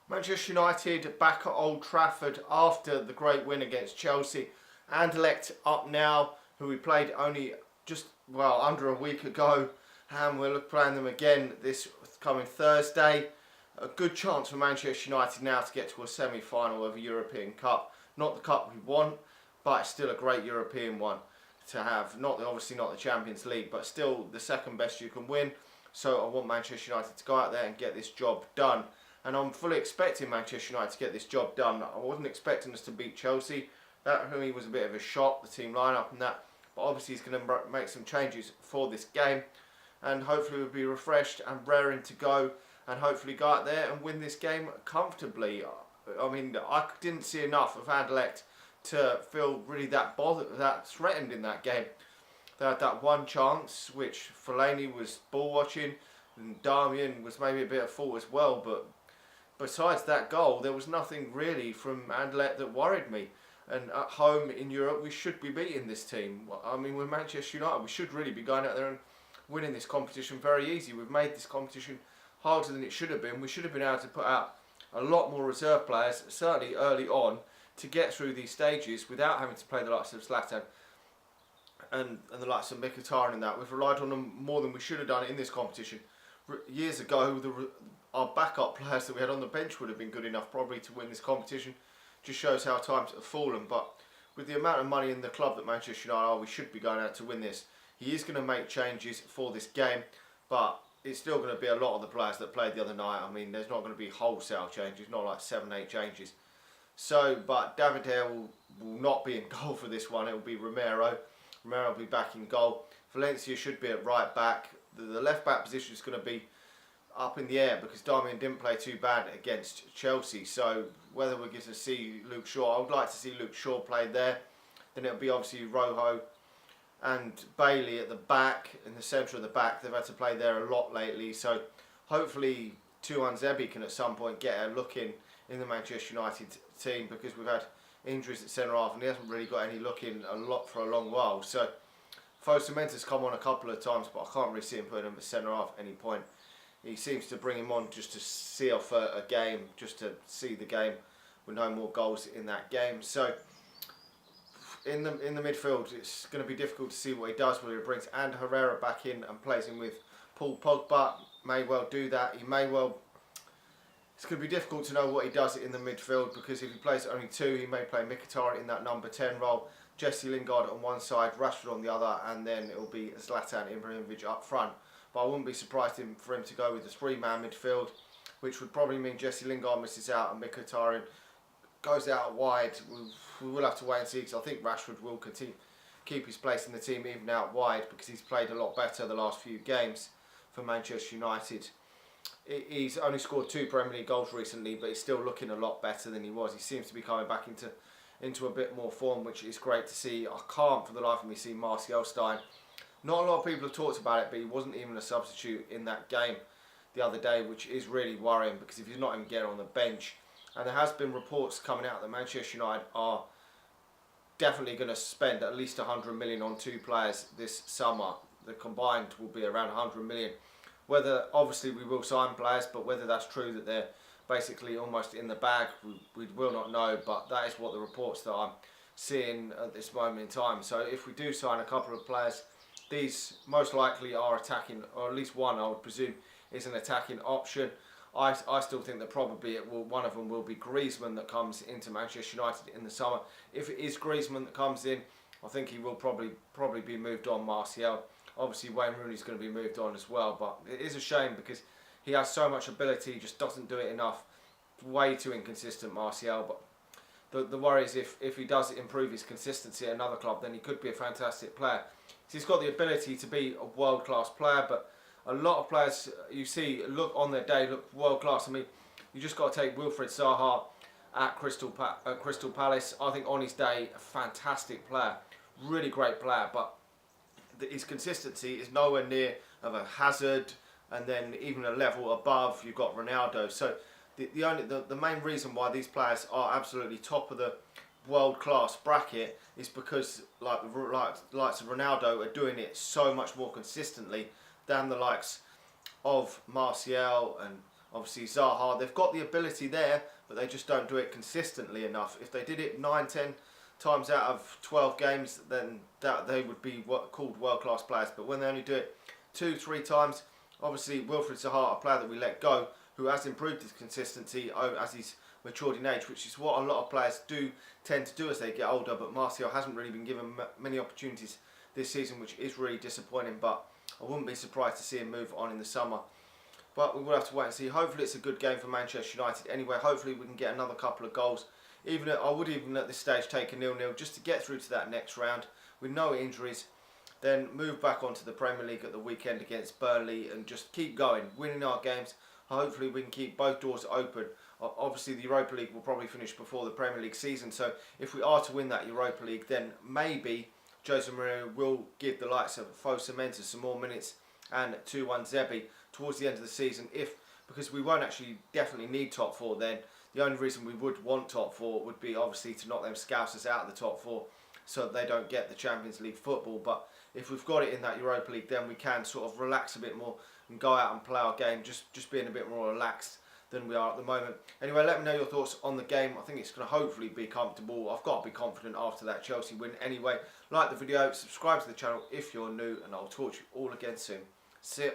Manchester United back at Old Trafford after the great win against Chelsea. Anderlecht up now, who we played only under a week ago, and we're playing them again this coming Thursday. A good chance for Manchester United now to get to a semi-final of a European Cup. Not the cup we want, but it's still a great European one to have. Obviously not the Champions League, but still the second best you can win. So I want Manchester United to go out there and get this job done. And I'm fully expecting Manchester United to get this job done. I wasn't expecting us to beat Chelsea. That for me was a bit of a shock, the team lineup and that. But obviously he's going to make some changes for this game. And hopefully we'll be refreshed and raring to go. And hopefully go out there and win this game comfortably. I mean, I didn't see enough of Anderlecht to feel really that bothered, that threatened in that game. They had that one chance, which Fellaini was ball watching, and Darmian was maybe a bit at fault as well. But besides that goal, there was nothing really from Anderlecht that worried me. And at home in Europe, we should be beating this team. I mean, we're Manchester United. We should really be going out there and winning this competition very easy. We've made this competition harder than it should have been. We should have been able to put out a lot more reserve players, certainly early on, to get through these stages without having to play the likes of Zlatan and the likes of Mkhitaryan and that. We've relied on them more than we should have done in this competition. Years ago, our backup players that we had on the bench would have been good enough probably to win this competition. Just shows how times have fallen. But with the amount of money in the club that Manchester United are, we should be going out to win this. He is going to make changes for this game, but it's still going to be a lot of the players that played the other night. I mean, there's not going to be wholesale changes, not like 7-8 changes. So, but David De Gea will not be in goal for this one. It will be Romero. Romero will be back in goal. Valencia should be at right back. The left back position is going to be up in the air because Darmian didn't play too bad against Chelsea. So whether we're going to see Luke Shaw, I would like to see Luke Shaw play there. Then it'll be obviously Rojo and Bailey at the back, in the centre of the back. They've had to play there a lot lately. So hopefully Tuanzebe can at some point get a look in the Manchester United team, because we've had injuries at centre half and he hasn't really got any look in for a long while. So Fosamento's come on a couple of times, but I can't really see him putting him at centre half at any point. He seems to bring him on just to see off a game, just to see the game with no more goals in that game. So in the midfield, it's going to be difficult to see what he does, whether he brings and Herrera back in and plays him with Paul Pogba. May well do that. He may well. It's going to be difficult to know what he does in the midfield, because if he plays only two, he may play Mkhitaryan in that number 10 role, Jesse Lingard on one side, Rashford on the other, and then it will be Zlatan Ibrahimovic up front. But I wouldn't be surprised for him to go with a three-man midfield, which would probably mean Jesse Lingard misses out and Mkhitaryan goes out wide. We will have to wait and see, because I think Rashford will keep his place in the team even out wide, because he's played a lot better the last few games for Manchester United. He's only scored 2 Premier League goals recently, but he's still looking a lot better than he was. He seems to be coming back into a bit more form, which is great to see. I can't for the life of me see Martial Stein. Not a lot of people have talked about it, but he wasn't even a substitute in that game the other day, which is really worrying, because if he's not even getting on the bench, and there has been reports coming out that Manchester United are definitely going to spend at least 100 million on 2 players this summer. The combined will be around 100 million. Whether, obviously we will sign players, but whether that's true that they're basically almost in the bag, we will not know, but that is what the reports that I'm seeing at this moment in time. So if we do sign a couple of players, these most likely are attacking, or at least one I would presume is an attacking option. I still think that probably one of them will be Griezmann that comes into Manchester United in the summer. If it is Griezmann that comes in, I think he will probably be moved on Martial. Obviously Wayne Rooney's going to be moved on as well, but it is a shame because he has so much ability, he just doesn't do it enough. Way too inconsistent, Martial. But the worry is if he does improve his consistency at another club, then he could be a fantastic player. He's got the ability to be a world-class player, but a lot of players you see look on their day look world-class. I mean, you just got to take Wilfried Zaha at Crystal Palace. I think on his day, a fantastic player, really great player, but his consistency is nowhere near of a Hazard, and then even a level above you've got Ronaldo. So the main reason why these players are absolutely top of the world-class bracket is because like the likes of Ronaldo are doing it so much more consistently than the likes of Martial and obviously Zaha. They've got the ability there, but they just don't do it consistently enough. If they did it 9, 10 times out of 12 games, then they would be called world-class players. But when they only do it 2, 3 times, obviously Wilfried Zaha, a player that we let go, who has improved his consistency as he's matured in age, which is what a lot of players do tend to do as they get older. But Martial hasn't really been given many opportunities this season, which is really disappointing. But I wouldn't be surprised to see him move on in the summer. But we will have to wait and see. Hopefully it's a good game for Manchester United. Anyway, hopefully we can get another couple of goals. I would even at this stage take a 0-0 just to get through to that next round with no injuries. Then move back onto the Premier League at the weekend against Burnley and just keep going, winning our games. Hopefully we can keep both doors open. Obviously the Europa League will probably finish before the Premier League season, so if we are to win that Europa League, then maybe Jose Mourinho will give the likes of Fosu Mensah some more minutes and 2-1 Zebi towards the end of the season, because we won't actually definitely need top 4 then. The only reason we would want top 4 would be obviously to knock them Scousers out of the top 4 so that they don't get the Champions League football. But if we've got it in that Europa League, then we can sort of relax a bit more and go out and play our game, just being a bit more relaxed than we are at the moment. Anyway, let me know your thoughts on the game. I think it's going to hopefully be comfortable. I've got to be confident after that Chelsea win anyway. Like the video, subscribe to the channel if you're new, and I'll talk to you all again soon. See ya.